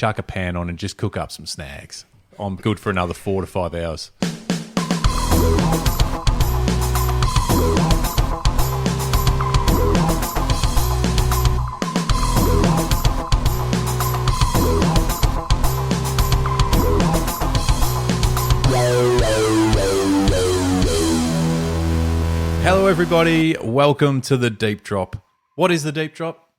chuck a pan on and just cook up some snags. I'm good for another 4 to 5 hours. Hello everybody, welcome to The Deep Drop. What is The Deep Drop?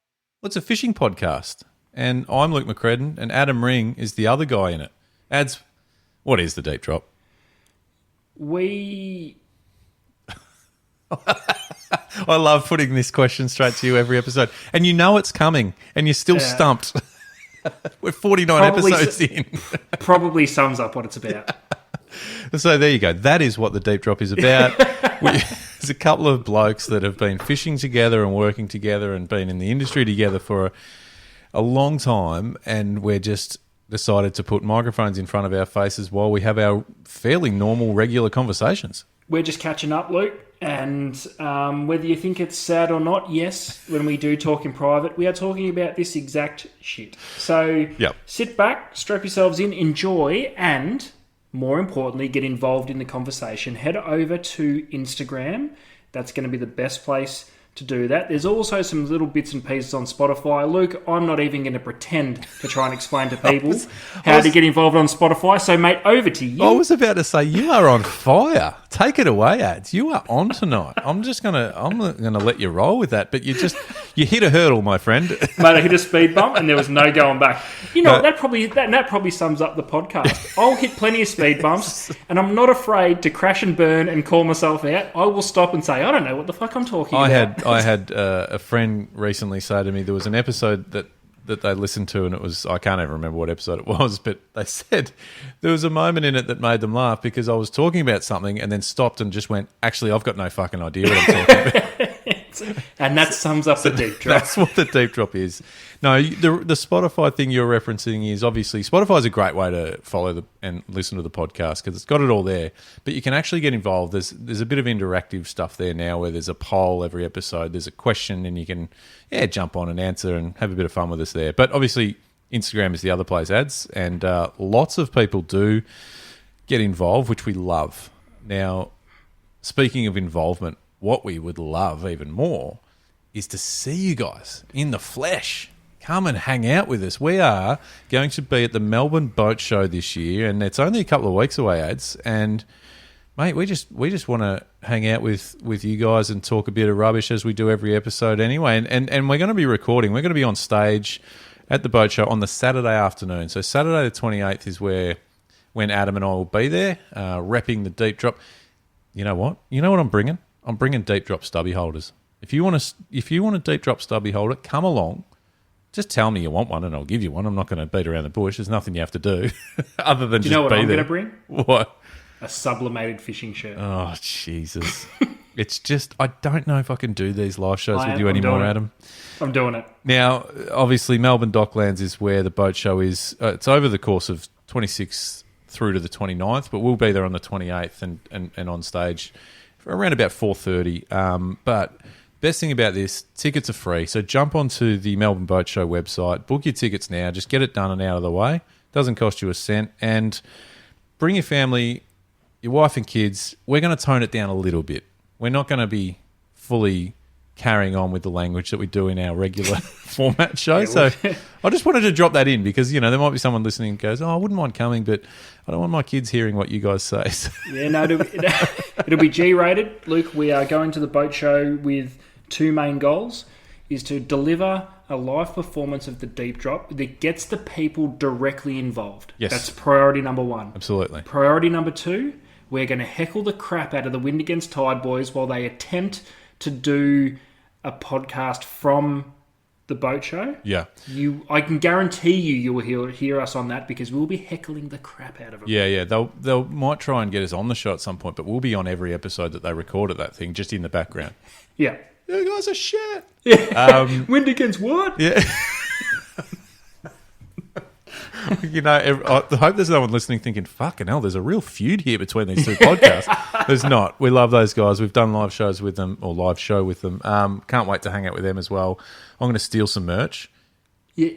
Well, it's a fishing podcast, and I'm Luke McCredden, and Adam Ring is the other guy in it. Ads, what is The Deep Drop? I love putting this question straight to you every episode, and you know it's coming, and you're still stumped. We're 49 episodes in. Probably sums up what it's about. So there you go. That is what The Deep Drop is about. There's a couple of blokes that have been fishing together and working together and been in the industry together for a long time, and we're just decided to put microphones in front of our faces while we have our fairly normal, regular conversations. We're just catching up, Luke, and whether you think it's sad or not, yes, when we do talk in private, we are talking about this exact shit. So Sit back, strap yourselves in, enjoy, and more importantly, get involved in the conversation. Head over to Instagram. That's going to be the best place to do that. There's also some little bits and pieces on Spotify. Luke, I'm not even going to pretend to try and explain to people how to get involved on Spotify. So, mate, over to you. I was about to say, you are on fire. Take it away, Ads. You are on tonight. I'm not gonna let you roll with that, but you hit a hurdle, my friend. Mate, I hit a speed bump and there was no going back. You know, that probably sums up the podcast. I'll hit plenty of speed bumps and I'm not afraid to crash and burn and call myself out. I will stop and say, I don't know what the fuck I'm talking about. I had a friend recently say to me there was an episode that they listened to, and it was, I can't even remember what episode it was, but they said there was a moment in it that made them laugh because I was talking about something and then stopped and just went, actually, I've got no fucking idea what I'm talking about. And that sums up the Deep Drop. That's what the Deep Drop is. No, the Spotify thing you're referencing is obviously, Spotify is a great way to follow and listen to the podcast because it's got it all there. But you can actually get involved. There's a bit of interactive stuff there now where there's a poll every episode. There's a question and you can jump on and answer and have a bit of fun with us there. But obviously, Instagram is the other place, Ads. And lots of people do get involved, which we love. Now, speaking of involvement, what we would love even more is to see you guys in the flesh. Come and hang out with us. We are going to be at the Melbourne Boat Show this year, and it's only a couple of weeks away, Ads. And mate, we just want to hang out with you guys and talk a bit of rubbish as we do every episode anyway. And we're going to be recording. We're going to be on stage at the boat show on the Saturday afternoon. So Saturday the 28th is when Adam and I will be there, repping the Deep Drop. You know what? You know what I'm bringing? I'm bringing Deep Drop stubby holders. If you want a Deep Drop stubby holder, come along. Just tell me you want one and I'll give you one. I'm not going to beat around the bush. There's nothing you have to do other than just be there. Do you know what I'm going to bring? What? A sublimated fishing shirt. Oh, Jesus. It's just, I don't know if I can do these live shows with you anymore, Adam. I'm doing it. Now, obviously, Melbourne Docklands is where the boat show is. It's over the course of 26th through to the 29th, but we'll be there on the 28th and on stage for around about 4:30. But best thing about this, tickets are free. So jump onto the Melbourne Boat Show website, book your tickets now, just get it done and out of the way. Doesn't cost you a cent. And bring your family, your wife and kids. We're going to tone it down a little bit. We're not going to be fully carrying on with the language that we do in our regular format show. So I just wanted to drop that in because, you know, there might be someone listening who goes, I wouldn't mind coming, but I don't want my kids hearing what you guys say. Yeah, no, it'll be G-rated. Luke, we are going to the boat show with two main goals, is to deliver a live performance of the Deep Drop that gets the people directly involved. Yes. That's priority number one. Absolutely. Priority number two, we're going to heckle the crap out of the Wind Against Tide boys while they attempt to do a podcast from the boat show. Yeah. I can guarantee you will hear us on that because we'll be heckling the crap out of them. Yeah. They'll might try and get us on the show at some point, but we'll be on every episode that they record of that thing, just in the background. Yeah. You guys are shit. Yeah. Wind against what? Yeah. You know, I hope there's no one listening thinking, fucking hell, there's a real feud here between these two podcasts. There's not. We love those guys. We've done live shows with them, or live show with them. Can't wait to hang out with them as well. I'm going to steal some merch.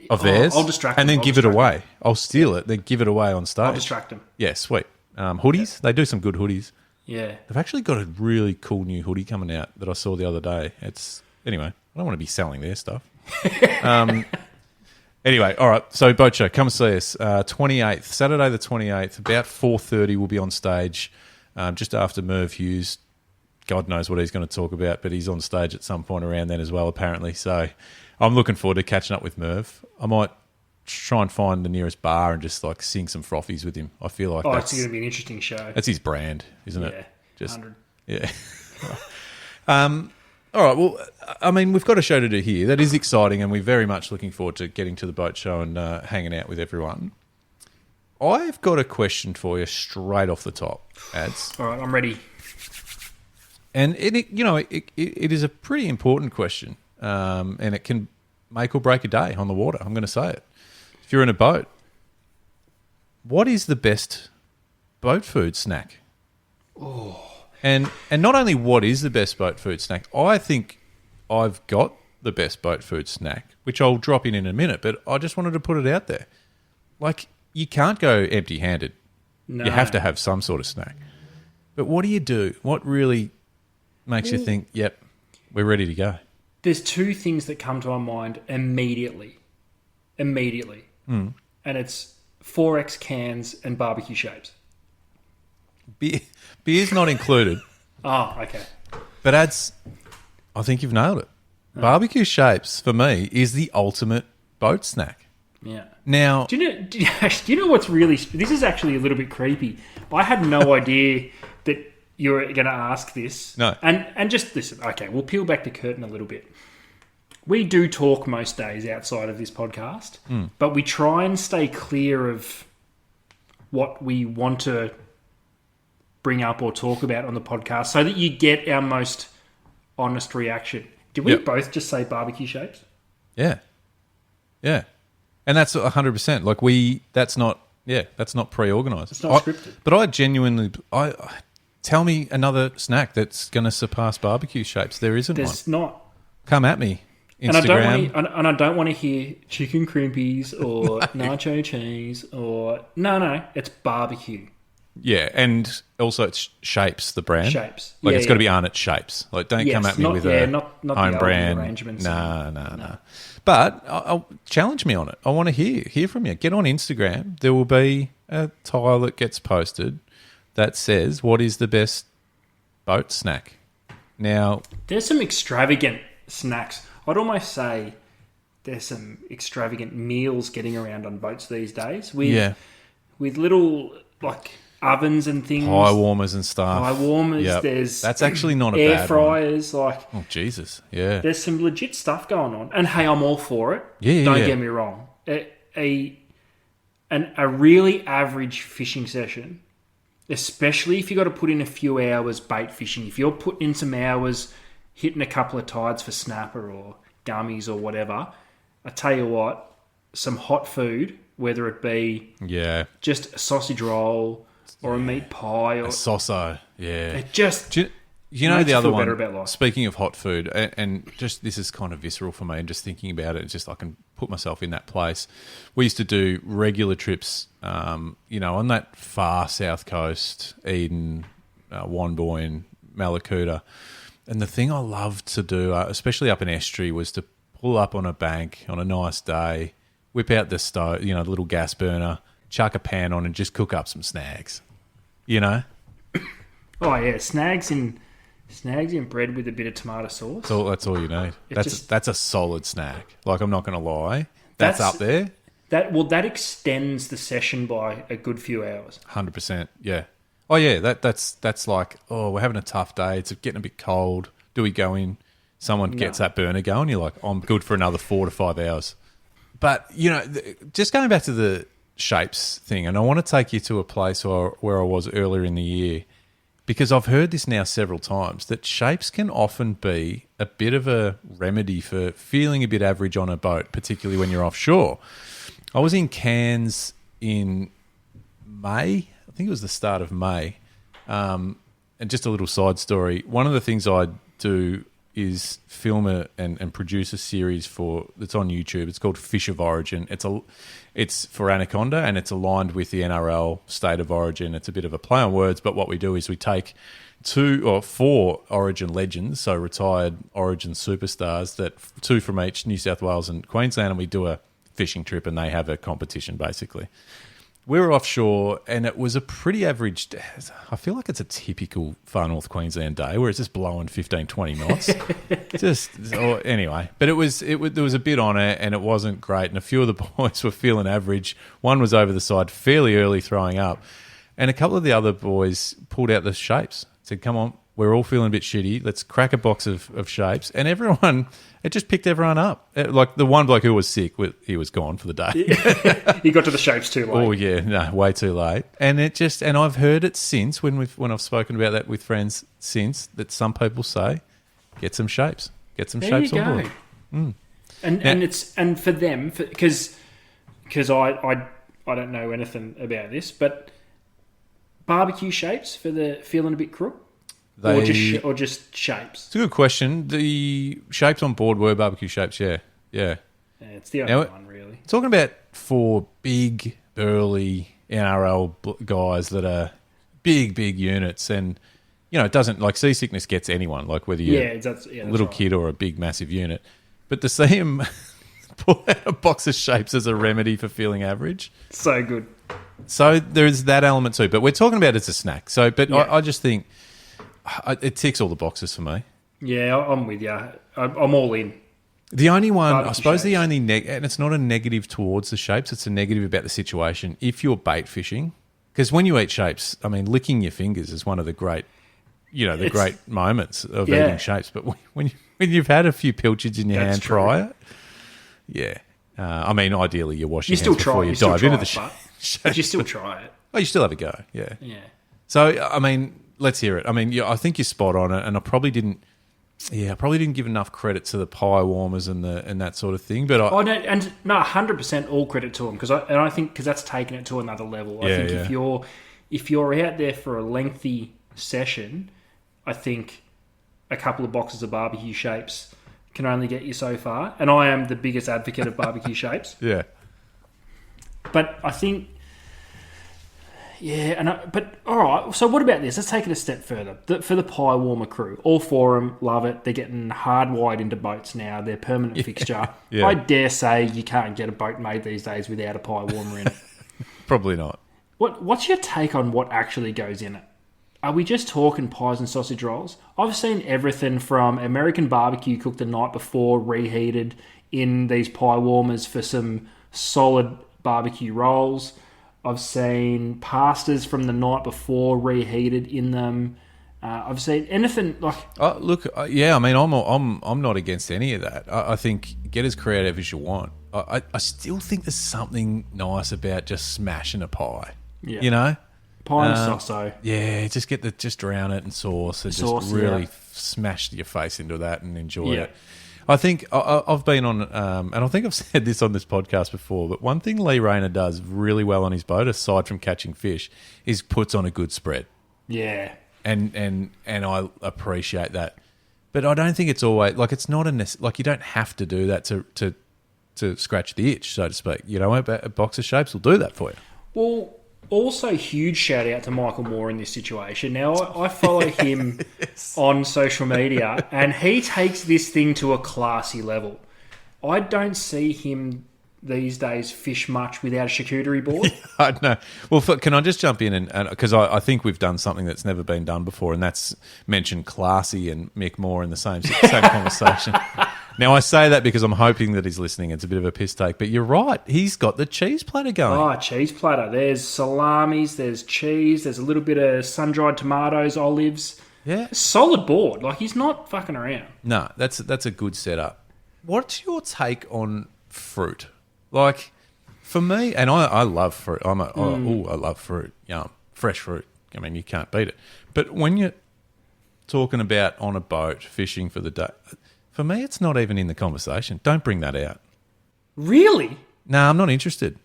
of theirs. I'll distract and them. then give it away. I'll steal it, then give it away on stage. I'll distract them. Yeah, sweet. Hoodies. They do some good hoodies. Yeah. They've actually got a really cool new hoodie coming out that I saw the other day. Anyway, I don't want to be selling their stuff. Anyway, all right. So Boat Show, come see us. 28th, Saturday the 28th, about 4:30 we'll be on stage just after Merv Hughes. God knows what he's going to talk about, but he's on stage at some point around then as well, apparently. So I'm looking forward to catching up with Merv. I might try and find the nearest bar and just like sing some frothies with him. I feel like it's going to be an interesting show. That's his brand, isn't it? Yeah, just 100. Yeah. All right. Well, I mean, we've got a show to do here. That is exciting, and we're very much looking forward to getting to the boat show and hanging out with everyone. I've got a question for you straight off the top, Ads. All right, I'm ready. And it is a pretty important question, and it can make or break a day on the water. I'm going to say it. If you're in a boat, what is the best boat food snack? Oh. And not only what is the best boat food snack, I think I've got the best boat food snack, which I'll drop in a minute, but I just wanted to put it out there. Like, you can't go empty-handed. No. You have to have some sort of snack. But what do you do? What really makes you think, yep, we're ready to go? There's two things that come to my mind immediately. And it's 4X cans and barbecue shapes. Beer's not included. Oh, okay. But I think you've nailed it. Barbecue shapes, for me, is the ultimate boat snack. Yeah. Now, do you know what's really... This is actually a little bit creepy. I had no idea that you were going to ask this. No. And just listen. Okay, we'll peel back the curtain a little bit. We do talk most days outside of this podcast, but we try and stay clear of what we want to bring up or talk about on the podcast so that you get our most honest reaction. Did we both just say barbecue shapes? Yeah. Yeah. And that's 100%. Like that's not pre-organised. It's not scripted. But I genuinely, tell me another snack that's going to surpass barbecue shapes. There's not. Come at me. Instagram. And I don't want to hear chicken crimpies or nacho cheese or... No, it's barbecue. Yeah, and also it's Shapes, the brand. Shapes. Like, it's got to be Arnott Shapes. Like, don't come at me with not home the brand. arrangements. No. But I'll challenge me on it. I want to hear from you. Get on Instagram. There will be a tile that gets posted that says, what is the best boat snack? Now... There's some extravagant snacks. I'd almost say there's some extravagant meals getting around on boats these days with little, like... ovens and things, pie warmers and stuff. Pie warmers. Yep. There's that's actually not a air bad fryers. One. Like, oh Jesus, yeah. There's some legit stuff going on, and hey, I'm all for it. Yeah, don't get me wrong. A really average fishing session, especially if you got to put in a few hours bait fishing. If you're putting in some hours, hitting a couple of tides for snapper or gummies or whatever, I tell you what, some hot food, whether it be just a sausage roll. Or a meat pie. Or a soso, yeah. It just... Do you know the other one, about life. Speaking of hot food, and just this is kind of visceral for me, and just thinking about it, it's just I can put myself in that place. We used to do regular trips, on that far south coast, Eden, Wanboyne, Malakuta. And the thing I loved to do, especially up in estuary, was to pull up on a bank on a nice day, whip out the stove, the little gas burner, chuck a pan on and just cook up some snags. Oh yeah, snags in bread with a bit of tomato sauce. That's all you need. That's a solid snack. Like, I'm not going to lie, that's up there. That extends the session by a good few hours. 100%. Yeah. Oh yeah, that's like, we're having a tough day. It's getting a bit cold. Do we go in? Someone gets that burner going. You're like, I'm good for another 4 to 5 hours. But just going back to the shapes thing, and I want to take you to a place where I was earlier in the year, because I've heard this now several times, that shapes can often be a bit of a remedy for feeling a bit average on a boat, particularly when you're offshore. I was in Cairns in May, I think it was the start of May, and just a little side story, one of the things I do is film and produce a series that's on YouTube. It's called Fish of Origin. It's for Anaconda, and it's aligned with the NRL State of Origin. It's a bit of a play on words, but what we do is we take 2 or 4 Origin legends, so retired Origin superstars, 2 from each New South Wales and Queensland, and we do a fishing trip, and they have a competition basically. We were offshore, and it was a pretty average. I feel like it's a typical Far North Queensland day where it's just blowing 15, 20 knots. Anyway, but there was a bit on it, and it wasn't great. And a few of the boys were feeling average. One was over the side fairly early, throwing up, and a couple of the other boys pulled out the shapes. Said, "Come on, we're all feeling a bit shitty. Let's crack a box of shapes." And it just picked everyone up. Like the one bloke who was sick, he was gone for the day. He got to the shapes too late. Oh yeah, no, way too late. And I've heard it since when I've spoken about that with friends since, that some people say, get some shapes on board. Mm. And for them, because I don't know anything about this, but barbecue shapes for the feeling a bit crook. Or just shapes? It's a good question. The shapes on board were barbecue shapes, yeah. It's the only one, really. Talking about 4 big, burly NRL guys that are big units, and, it doesn't, like, seasickness gets anyone, like whether you're a little kid or a big, massive unit. But to see him pull out a box of shapes as a remedy for feeling average. So good. So there's that element too. But we're talking about it as a snack. I just think it ticks all the boxes for me. Yeah, I'm with you. I'm all in. The only one, barbecue I suppose, shapes. the only and it's not a negative towards the shapes. It's a negative about the situation. If you're bait fishing, because when you eat shapes, I mean, licking your fingers is one of the great, great moments of eating shapes. But when you've had a few pilchards in your hand prior, I mean, ideally you wash your hands before you dive into the shape. But you still try it. Oh, you still have a go, yeah. Yeah. So, I mean, let's hear it. I mean, I think you're spot on it, and I probably didn't give enough credit to the pie warmers and that sort of thing. But 100% all credit to them, because that's taken it to another level. I think if you're out there for a lengthy session, I think a couple of boxes of barbecue shapes can only get you so far. And I am the biggest advocate of barbecue shapes. Yeah. But I think, but all right. So what about this? Let's take it a step further. For the pie warmer crew, all 4 of them love it. They're getting hardwired into boats now. They're permanent fixture. Yeah. I dare say you can't get a boat made these days without a pie warmer in it. Probably not. What's your take on what actually goes in it? Are we just talking pies and sausage rolls? I've seen everything from American barbecue cooked the night before, reheated in these pie warmers for some solid barbecue rolls. I've seen pastas from the night before reheated in them. I've seen anything like. I mean, I'm not against any of that. I think get as creative as you want. I still think there's something nice about just smashing a pie. Yeah. Pie and sasso. Yeah, just drown it in sauce and just really smash your face into that and enjoy it. I think I've been on, and I think I've said this on this podcast before, but one thing Lee Rayner does really well on his boat, aside from catching fish, is puts on a good spread. Yeah. And I appreciate that. But I don't think it's always, like, it's not like you don't have to do that to scratch the itch, so to speak. You know, a box of shapes will do that for you. Well, also, huge shout out to Michael Moore in this situation. Now, I follow him on social media, and he takes this thing to a classy level. I don't see him these days fish much without a charcuterie board. I know. Well, can I just jump in and because I think we've done something that's never been done before, and that's mentioned classy and Mick Moore in the same conversation. Now, I say that because I'm hoping that he's listening. It's a bit of a piss take, but you're right. He's got the cheese platter going. Oh, cheese platter. There's salamis, there's cheese, there's a little bit of sun-dried tomatoes, olives. Yeah. Solid board. Like, he's not fucking around. No, that's a good setup. What's your take on fruit? Like, for me, and I love fruit. I love fruit. Yum. Fresh fruit. I mean, you can't beat it. But when you're talking about on a boat, fishing for the day, for me, it's not even in the conversation. Don't bring that out. Really? No, I'm not interested.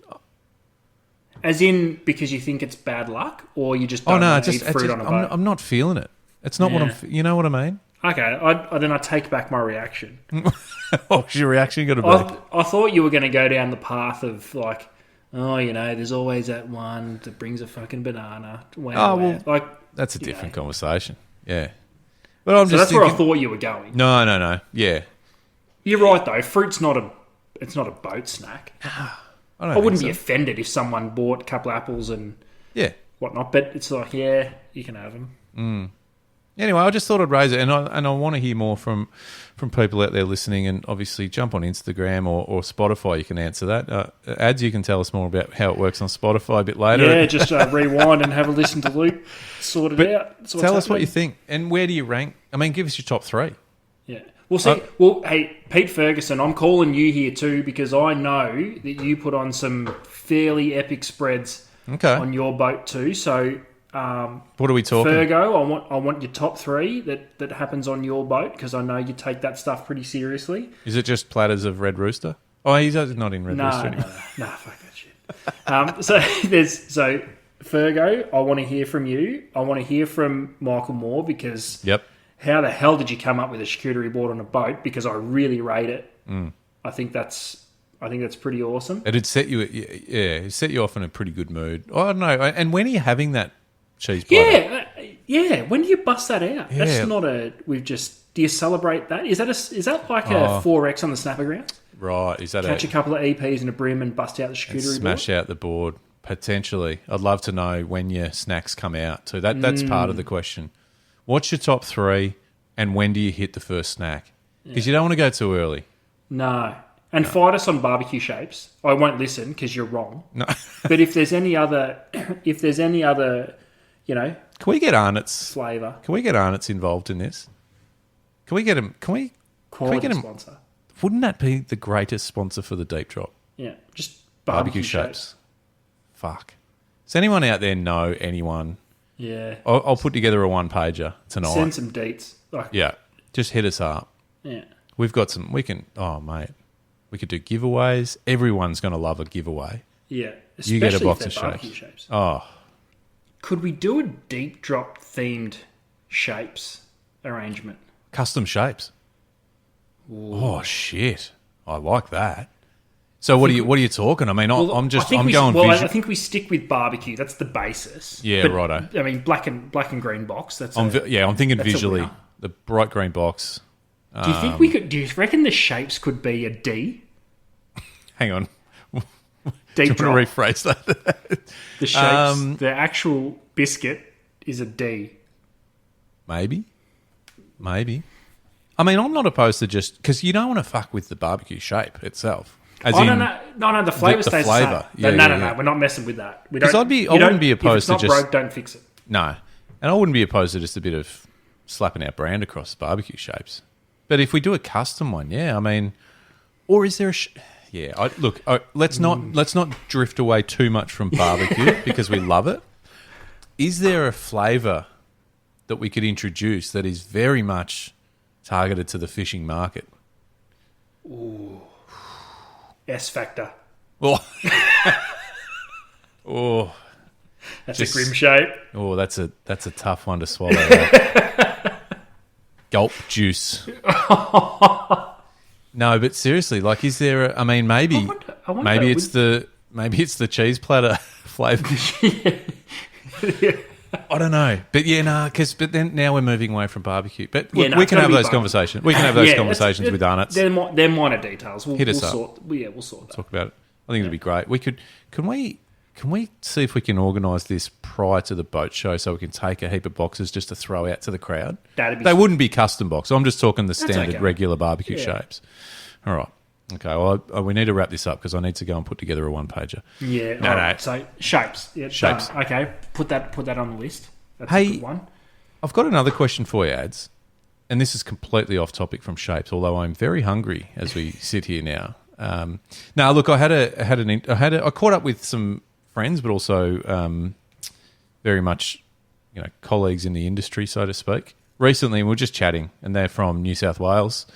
As in, because you think it's bad luck, or you just don't eat fruit on a boat? I'm not feeling it. It's not what you know what I mean? Okay, then I take back my reaction. What's your reaction going to be? I thought you were going to go down the path of like, oh, there's always that one that brings a fucking banana. Well, that's a different conversation. Yeah. But I'm just that's thinking, where I thought you were going. No. Yeah. You're right though. Fruit's not a boat snack. I wouldn't be offended if someone bought a couple of apples and whatnot, but it's like, you can have them. Mm. Anyway, I just thought I'd raise it, and I want to hear more from people out there listening, and obviously jump on Instagram or Spotify. You can answer that. Ads, you can tell us more about how it works on Spotify a bit later. Yeah, just rewind and have a listen to Luke, sort it out. Tell us what you think, and where do you rank? I mean, give us your top 3. Yeah. Hey, Pete Ferguson, I'm calling you here too because I know that you put on some fairly epic spreads on your boat too. So, what are we talking? Fergo, I want your top 3 that happens on your boat because I know you take that stuff pretty seriously. Is it just platters of Red Rooster? Oh, he's not in Red Rooster anymore. No, fuck that shit. So Fergo, I want to hear from you. I want to hear from Michael Moore because how the hell did you come up with a charcuterie board on a boat? Because I really rate it. I think that's pretty awesome. It'd set you, it set you off in a pretty good mood. Oh, I don't know. And when are you having that cheese platter? Yeah. When do you bust that out? Yeah. That's not do you celebrate that? Is that like a 4X on the snapper grounds? Right. Is that catch a couple of EPs and a brim and bust out the charcuterie board? Smash out the board, potentially. I'd love to know when your snacks come out too. That's part of the question. What's your top 3 and when do you hit the first snack? Because you don't want to go too early. No. And fight us on barbecue shapes. I won't listen because you're wrong. No. But if there's any other, can we get Arnott's flavour? Can we get Arnott's involved in this? Can we get him? Can we get him? Sponsor? Wouldn't that be the greatest sponsor for the deep drop? Yeah, just barbecue shapes. Fuck. Does anyone out there know anyone? Yeah. I'll put together a 1-pager tonight. Send some deets. Just hit us up. Yeah. We've got some. We can. Oh, mate. We could do giveaways. Everyone's going to love a giveaway. Yeah. You get a box of shapes. Oh. Could we do a deep drop themed shapes arrangement? Custom shapes. Ooh. Oh shit! I like that. So what are you talking? I mean, I'm going visual. I think we stick with barbecue. That's the basis. Yeah, righto. I mean, black and green box. I'm thinking visually. The bright green box. Do you think we could? Do you reckon the shapes could be a D? Hang on. Deep Do you want to rephrase that? The shapes. The actual biscuit is a D. Maybe. I mean, I'm not opposed to just because you don't want to fuck with the barbecue shape itself. No, the flavour stays the same. No, we're not messing with that. Because I wouldn't be opposed to just... If it's not broke, don't fix it. No. And I wouldn't be opposed to just a bit of slapping our brand across barbecue shapes. But if we do a custom one, I mean... Or is there a... let's not drift away too much from barbecue because we love it. Is there a flavour that we could introduce that is very much targeted to the fishing market? Ooh. S Factor. Oh. That's a grim shape. Oh, that's a tough one to swallow. Gulp juice. No, but seriously, like, is there? Maybe it's the cheese platter flavour. I don't know, but but then now we're moving away from barbecue. But we can have those conversations. We can have those conversations with Arnott's. They're minor details. Hit us up. We'll sort that. Talk about it. I think it'd be great. Can we see if we can organise this prior to the boat show so we can take a heap of boxes just to throw out to the crowd? They wouldn't be custom boxes. I'm just talking the standard regular barbecue shapes. All right. Okay, well, we need to wrap this up because I need to go and put together a 1-pager. Yeah. No. So shapes. Yeah, shapes. Okay, put that on the list. That's a good one. I've got another question for you, Ads, and this is completely off topic from shapes. Although I'm very hungry as we sit here now. Now, look, I caught up with some friends, but also very much, colleagues in the industry, so to speak. Recently, and we were just chatting, and they're from New South Wales.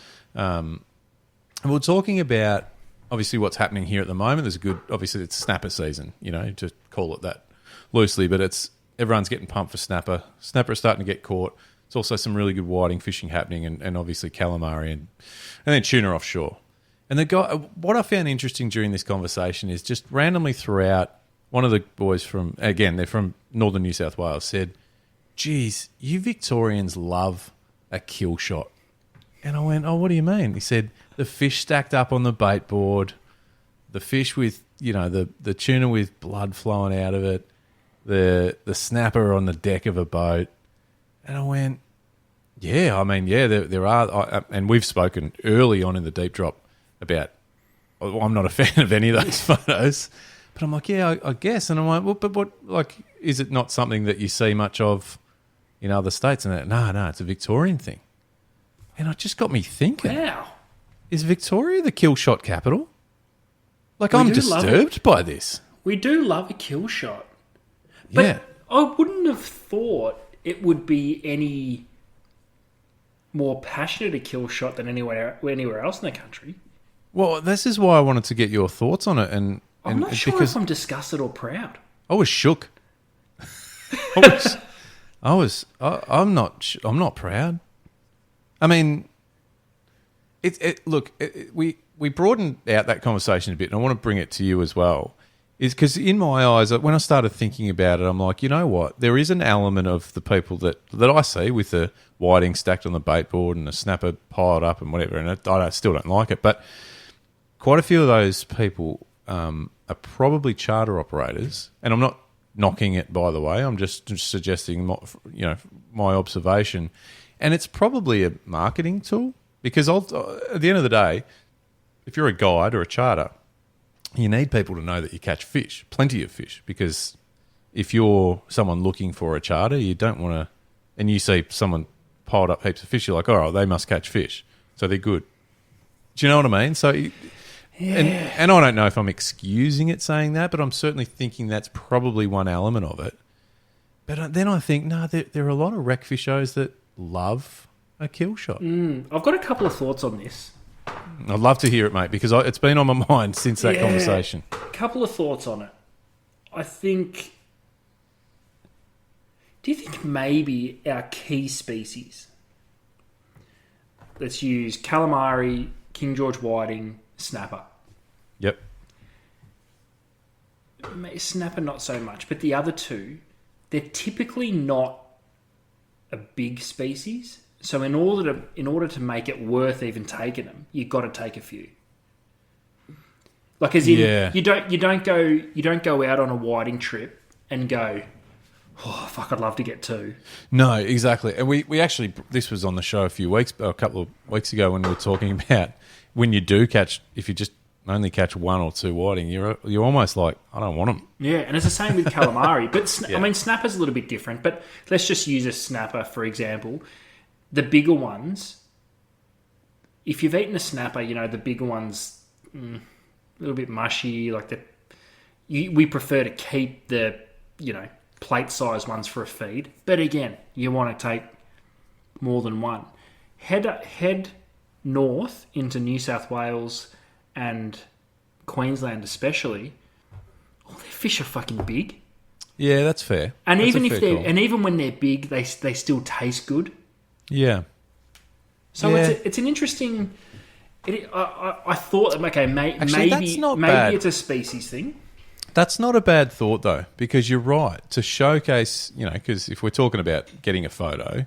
And we're talking about, obviously, what's happening here at the moment. Obviously, it's snapper season, to call it that loosely, but everyone's getting pumped for snapper. Snapper are starting to get caught. There's also some really good whiting fishing happening, and obviously calamari and then tuna offshore. And the guy, what I found interesting during this conversation is just randomly throughout, one of the boys from, again, they're from northern New South Wales, said, geez, you Victorians love a kill shot. And I went, oh, what do you mean? He said, the fish stacked up on the bait board, the fish with, the tuna with blood flowing out of it, the snapper on the deck of a boat. And I went, yeah, there are, and we've spoken early on in the Deep Drop about, I'm not a fan of any of those photos, but I'm like, yeah, I guess. And I'm like, well, but what, like, is it not something that you see much of in other states? And no, it's a Victorian thing. And it just got me thinking. Wow. Is Victoria the kill shot capital? Like, I'm disturbed by this. We do love a kill shot. But yeah. I wouldn't have thought it would be any more passionate a kill shot than anywhere else in the country. Well, this is why I wanted to get your thoughts on it. And I'm not sure if I'm disgusted or proud. I was shook. I'm not proud. I mean, we broadened out that conversation a bit, and I want to bring it to you as well. Is because in my eyes, when I started thinking about it, I'm like, you know what? There is an element of the people that I see with the whiting stacked on the bait board and the snapper piled up and whatever, and I still don't like it. But quite a few of those people are probably charter operators, and I'm not knocking it, by the way. I'm just suggesting, my observation, and it's probably a marketing tool because at the end of the day, if you're a guide or a charter, you need people to know that you catch fish, plenty of fish, because if you're someone looking for a charter, you don't want to, and you see someone piled up heaps of fish, you're like, all right, they must catch fish, so they're good. Do you know what I mean? So, yeah. And I don't know if I'm excusing it saying that, but I'm certainly thinking that's probably one element of it. But then I think, no, there are a lot of wreck fish shows that love a kill shot. I've got a couple of thoughts on this. I'd love to hear it, mate, because it's been on my mind since that conversation. A couple of thoughts on it. I think... Do you think maybe our key species... Let's use calamari, King George whiting, snapper. Yep. Snapper not so much, but the other two, they're typically not a big species. So in order to make it worth even taking them, you've got to take a few. Like as in, you don't go out on a whiting trip and go, oh fuck, I'd love to get two. No, exactly. And we actually, this was on the show a couple of weeks ago when we were talking about when you do catch, if you just only catch one or two whiting, you're almost like, I don't want them. Yeah, and it's the same with calamari. But I mean, snapper's a little bit different. But let's just use a snapper for example. The bigger ones, if you've eaten a snapper, the bigger ones, a little bit mushy. We prefer to keep the, plate-sized ones for a feed. But again, you want to take more than one. Head north into New South Wales and Queensland especially. All their fish are fucking big. Yeah, that's fair. And that's even when they're big, they still taste good. Yeah. So it's an interesting. I thought, okay, maybe it's a species thing. That's not a bad thought though, because you're right to showcase. Because if we're talking about getting a photo,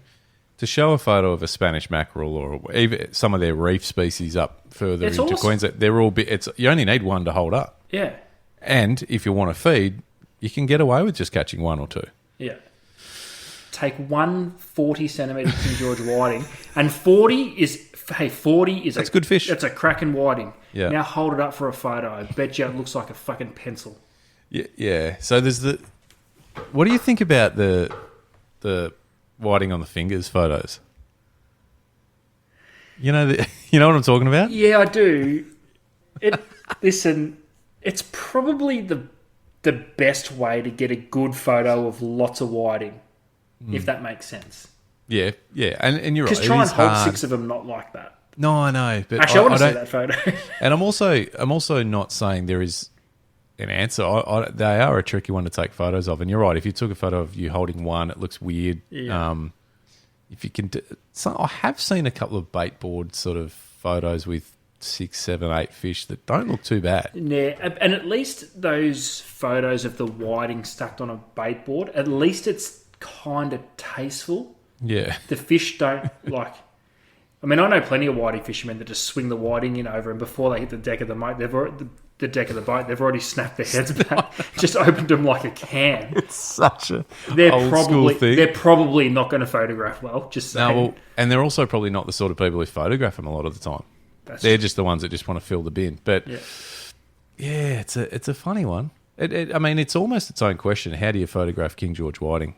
to show a photo of a Spanish mackerel or even some of their reef species up further into Queensland, they're all bit. You only need one to hold up. Yeah. And if you want to feed, you can get away with just catching one or two. Yeah. Take 140 centimetre King George whiting, and 40 is that's good fish. That's a cracking whiting. Yeah. Now hold it up for a photo. I bet you it looks like a fucking pencil. Yeah. So there's what do you think about the whiting on the fingers photos? You know what I'm talking about? Yeah, I do. Listen, it's probably the best way to get a good photo of lots of whiting, if that makes sense. Yeah, and you're right. Because try and hold 6 of them not like that. No, I know. But actually, I want to see that photo. And I'm also not saying there is an answer. They are a tricky one to take photos of. And you're right. If you took a photo of you holding one, it looks weird. Yeah. if you can, so I have seen a couple of bait board sort of photos with 6, 7, 8 fish that don't look too bad. Yeah, and at least those photos of the whiting stacked on a bait board, at least it's kind of tasteful. Yeah. The fish don't like. I mean, I know plenty of whiting fishermen that just swing the whiting in over, and before they hit the deck of the boat, they've already snapped their heads back, just opened them like a can. It's such a school thing. They're probably not going to photograph well. Just saying. No, well, and they're also probably not the sort of people who photograph them a lot of the time. They're just the ones that just want to fill the bin. But yeah, it's a funny one. I mean, it's almost its own question. How do you photograph King George whiting?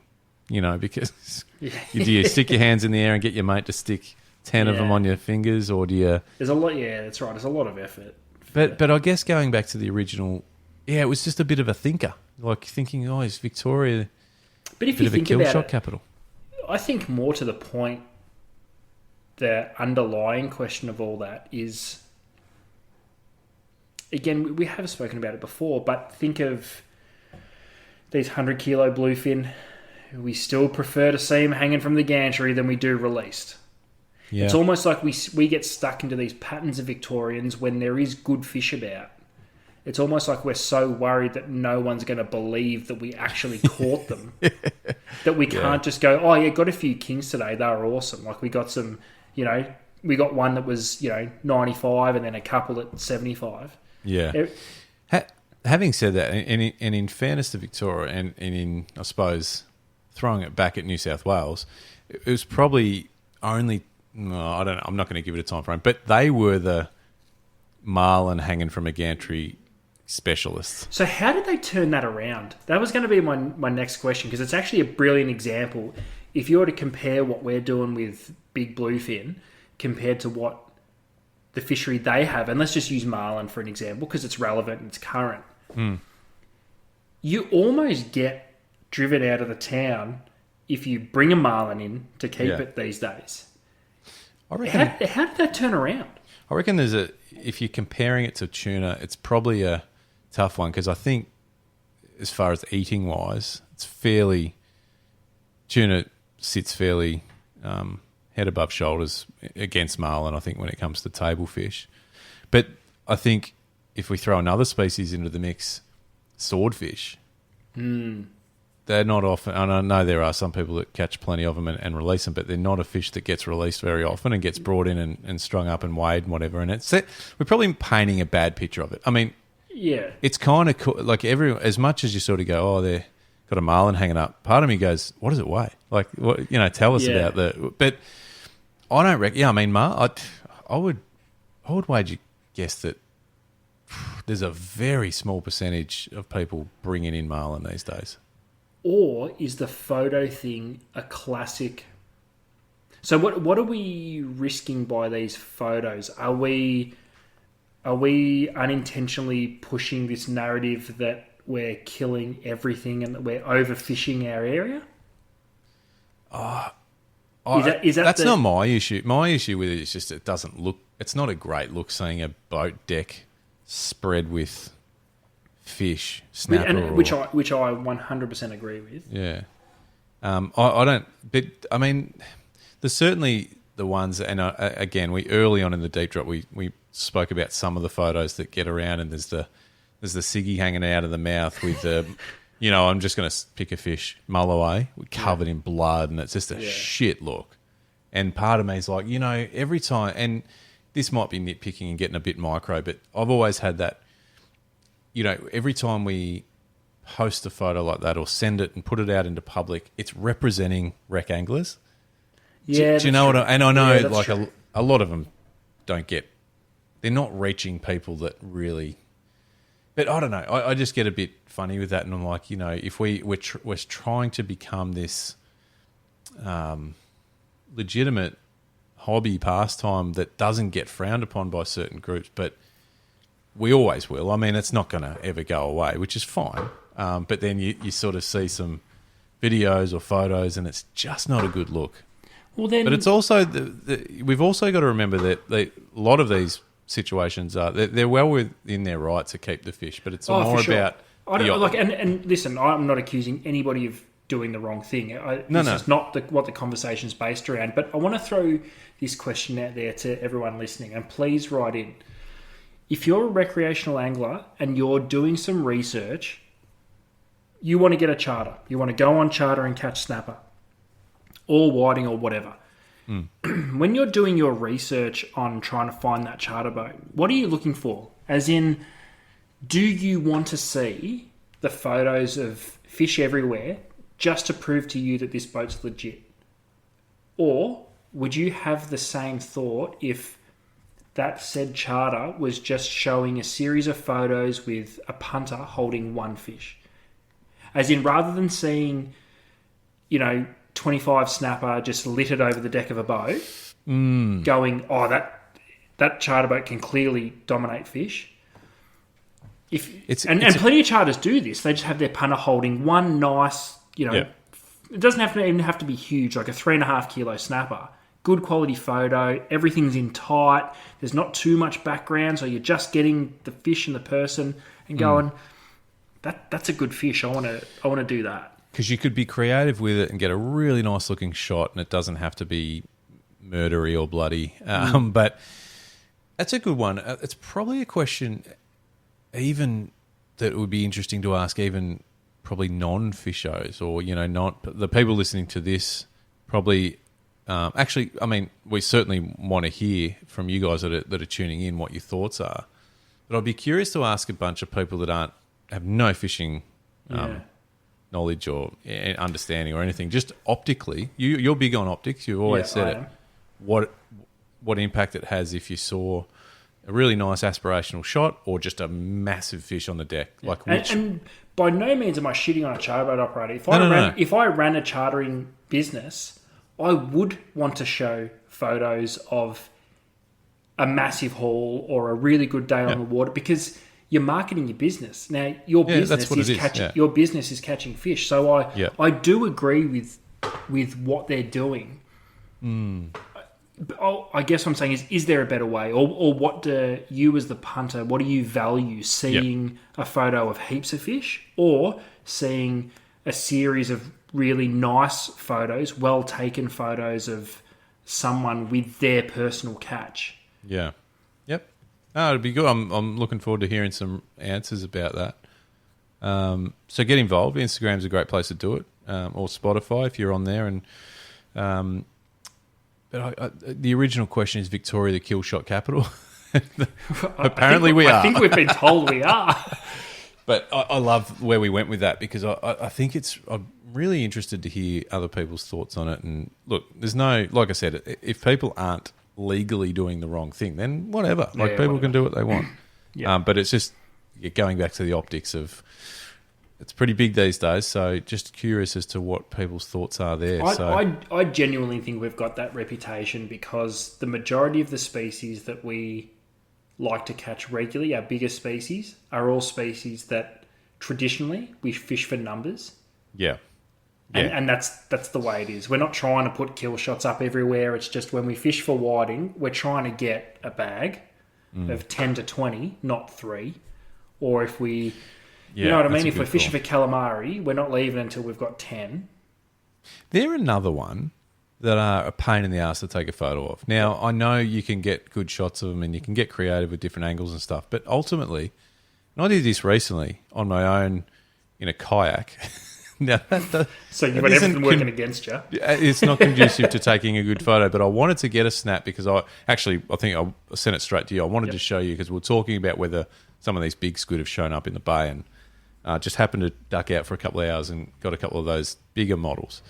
Because do you stick your hands in the air and get your mate to stick 10 of them on your fingers, or do you? There's a lot. Yeah, that's right. There's a lot of effort. But I guess going back to the original, it was just a bit of a thinker, like thinking, is Victoria but if a bit you of think a kill about shot it, capital? I think more to the point, the underlying question of all that is, again, we have spoken about it before, but think of these 100-kilo bluefin. We still prefer to see them hanging from the gantry than we do released. Yeah. It's almost like we get stuck into these patterns of Victorians when there is good fish about. It's almost like we're so worried that no one's going to believe that we actually caught them that we can't just go, got a few kings today. They were awesome. Like we got some, we got one that was, 95 and then a couple at 75. Yeah. Having said that, and in fairness to Victoria and in, I suppose, throwing it back at New South Wales, it was probably only... No, I don't know. I'm not going to give it a time frame, but they were the marlin hanging from a gantry specialists. So how did they turn that around? That was going to be my next question, because it's actually a brilliant example. If you were to compare what we're doing with big bluefin compared to what the fishery they have, and let's just use marlin for an example because it's relevant and it's current. You almost get driven out of the town if you bring a marlin in to keep it these days. I reckon, how did that turn around? I reckon if you're comparing it to tuna, it's probably a tough one, because I think as far as eating wise, tuna sits fairly head above shoulders against marlin, I think, when it comes to table fish. But I think if we throw another species into the mix, swordfish, they're not often, and I know there are some people that catch plenty of them and release them, but they're not a fish that gets released very often and gets brought in and strung up and weighed and whatever. And we're probably painting a bad picture of it. I mean, it's kind of cool. Like as much as you sort of go, they've got a marlin hanging up, part of me goes, what does it weigh? Like, what, tell us about but I don't reckon, I mean, I would wager guess that there's a very small percentage of people bringing in marlin these days. Or is the photo thing a classic? So what are we risking by these photos? Are we unintentionally pushing this narrative that we're killing everything and that we're overfishing our area? That's not my issue. My issue with it is just it doesn't look... It's not a great look seeing a boat deck spread with... fish, snapper, which I 100% agree with. Yeah, I don't. But I mean, there's certainly the ones, and again, we early on in the deep drop, we spoke about some of the photos that get around, and there's the ciggy hanging out of the mouth with the, I'm just going to pick a fish, mulloway, covered in blood, and it's just a shit look. And part of me is like, every time, and this might be nitpicking and getting a bit micro, but I've always had that. Every time we post a photo like that or send it and put it out into public, it's representing wreck anglers. Yeah, do you know what? And I know, like true. a lot of them don't get. They're not reaching people that really. But I don't know. I just get a bit funny with that, and I'm like, if we're trying to become this legitimate hobby pastime that doesn't get frowned upon by certain groups, but we always will. I mean, it's not going to ever go away, which is fine. But then you sort of see some videos or photos, and it's just not a good look. Well, then, but it's also we've also got to remember that a lot of these situations are they're well within their right to keep the fish, but it's more sure. about and listen, I'm not accusing anybody of doing the wrong thing. No. This is not what the conversation's based around. But I want to throw this question out there to everyone listening, and please write in. If you're a recreational angler and you're doing some research, you want to get a charter. You want to go on charter and catch snapper or whiting or whatever. When you're doing your research on trying to find that charter boat, what are you looking for? As in, do you want to see the photos of fish everywhere just to prove to you that this boat's legit? Or would you have the same thought if that said charter was just showing a series of photos with a punter holding one fish? As in, rather than seeing, 25 snapper just littered over the deck of a boat, going, oh, that charter boat can clearly dominate fish. And plenty of charters do this. They just have their punter holding one nice, it doesn't even have to be huge, like a 3.5 kilo snapper. Good quality photo, everything's in tight, there's not too much background, so you're just getting the fish and the person and going, that's a good fish, I want to do that. Because you could be creative with it and get a really nice looking shot, and it doesn't have to be murdery or bloody. But that's a good one. It's probably a question even that would be interesting to ask even probably non-fishers or, not the people listening to this probably. Actually, I mean, we certainly want to hear from you guys that are tuning in what your thoughts are. But I'd be curious to ask a bunch of people that have no fishing knowledge or understanding or anything. Just optically, you're big on optics. You've always said it. What impact it has if you saw a really nice aspirational shot or just a massive fish on the deck? Like and by no means am I shitting on a charterboat operator. If I ran a chartering business, I would want to show photos of a massive haul or a really good day on the water because you're marketing your business. Now, your business is catching fish. So I do agree with what they're doing. I guess what I'm saying is there a better way? Or what do you as the punter, what do you value? Seeing a photo of heaps of fish or seeing a series of really nice photos, well-taken photos of someone with their personal catch? Yeah. Yep. Oh, it'd be good. I'm looking forward to hearing some answers about that. So get involved. Instagram's a great place to do it, or Spotify if you're on there. And but the original question is Victoria the kill shot capital? Apparently we are. I think we've been told we are. But I love where we went with that because I think I'm really interested to hear other people's thoughts on it. And look, there's no, like I said, if people aren't legally doing the wrong thing, then whatever. People can do what they want. But it's just going back to the optics of, it's pretty big these days. So just curious as to what people's thoughts are there. I genuinely think we've got that reputation because the majority of the species that we like to catch regularly, our biggest species, are all species that traditionally we fish for numbers. Yeah. And that's the way it is. We're not trying to put kill shots up everywhere. It's just when we fish for whiting, we're trying to get a bag of 10 to 20, not 3. Or if we, you know what I mean? If we're fishing for calamari, we're not leaving until we've got 10. They're another one that are a pain in the ass to take a photo of. Now, I know you can get good shots of them and you can get creative with different angles and stuff, but ultimately, and I did this recently on my own in a kayak. Now, so you've got everything working against you. It's not conducive to taking a good photo, but I wanted to get a snap because I think I sent it straight to you. I wanted to show you because we're talking about whether some of these big squid have shown up in the bay and just happened to duck out for a couple of hours and got a couple of those bigger models.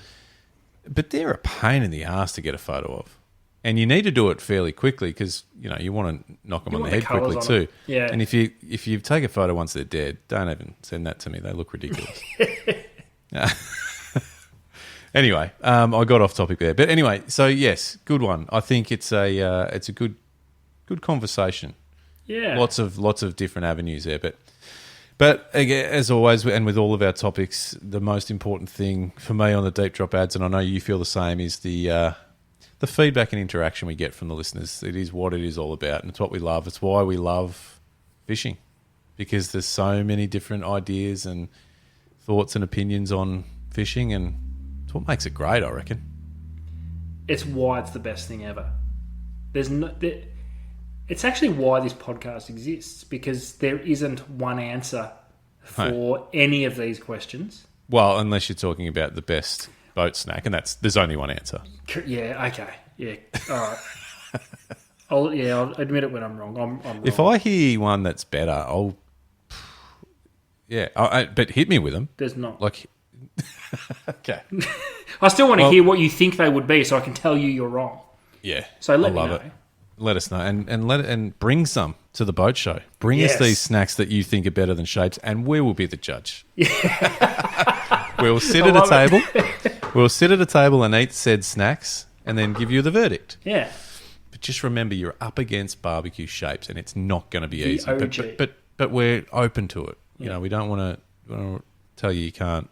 But they're a pain in the ass to get a photo of. And you need to do it fairly quickly because, you want to knock them on the head quickly too. Yeah. And if you take a photo once they're dead, don't even send that to me. They look ridiculous. Anyway, I got off topic there. But anyway, so yes, good one. I think it's a good conversation. Yeah. Lots of different avenues there. But again, as always, and with all of our topics, the most important thing for me on the Deep Drop ads, and I know you feel the same, is the feedback and interaction we get from the listeners. It is what it is all about, and it's what we love. It's why we love fishing, because there's so many different ideas and thoughts and opinions on fishing, and it's what makes it great, I reckon. It's why it's the best thing ever. It's actually why this podcast exists, because there isn't one answer for any of these questions. Well, unless you're talking about the best boat snack, and there's only one answer. Yeah, okay. Yeah, all right. I'll admit it when I'm wrong. I'm wrong. If I hear one that's better, I'll... Yeah, but hit me with them. There's not. Like... Okay. I still want to hear what you think they would be so I can tell you you're wrong. Yeah. So let me know. It. Let us know. And bring some to the boat show. Bring us these snacks that you think are better than Shapes, and we will be the judge. Yeah. We'll sit at a table. We'll sit at a table and eat said snacks and then give you the verdict. Yeah. But just remember, you're up against barbecue Shapes, and it's not going to be easy. OG. But we're open to it. You know, we don't want to tell you can't.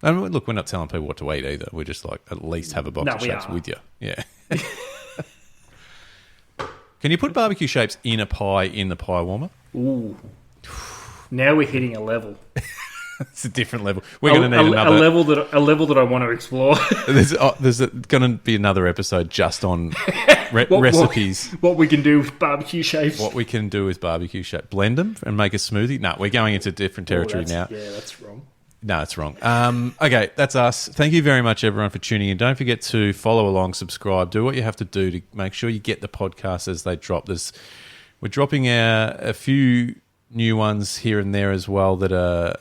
And look, we're not telling people what to eat either. We're just like, at least have a box of Shapes with you. Yeah. Can you put barbecue Shapes in a pie in the pie warmer? Ooh. Now we're hitting a level. It's a different level. We're going to need another... A level that I want to explore. There's going to be another episode just on recipes. What we can do with barbecue Shapes. What we can do with barbecue Shapes. Blend them and make a smoothie? No, we're going into different territory now. Yeah, that's wrong. No, it's wrong. Okay, that's us. Thank you very much, everyone, for tuning in. Don't forget to follow along, subscribe, do what you have to do to make sure you get the podcasts as they drop. We're dropping a few new ones here and there as well that are...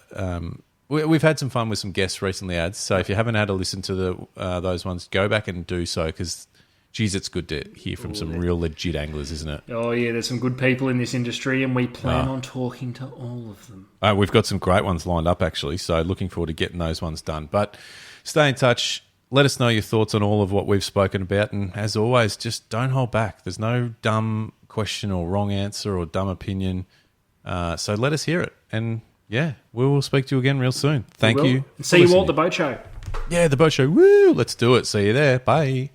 we've had some fun with some guests recently, ads. So if you haven't had a listen to those ones, go back and do so, because... Geez, it's good to hear from some real legit anglers, isn't it? Oh, yeah, there's some good people in this industry, and we plan on talking to all of them. We've got some great ones lined up, actually, so looking forward to getting those ones done. But stay in touch. Let us know your thoughts on all of what we've spoken about, and as always, just don't hold back. There's no dumb question or wrong answer or dumb opinion, so let us hear it. And, yeah, we will speak to you again real soon. Thank you. See you all at the boat show. Yeah, the boat show. Woo! Let's do it. See you there. Bye.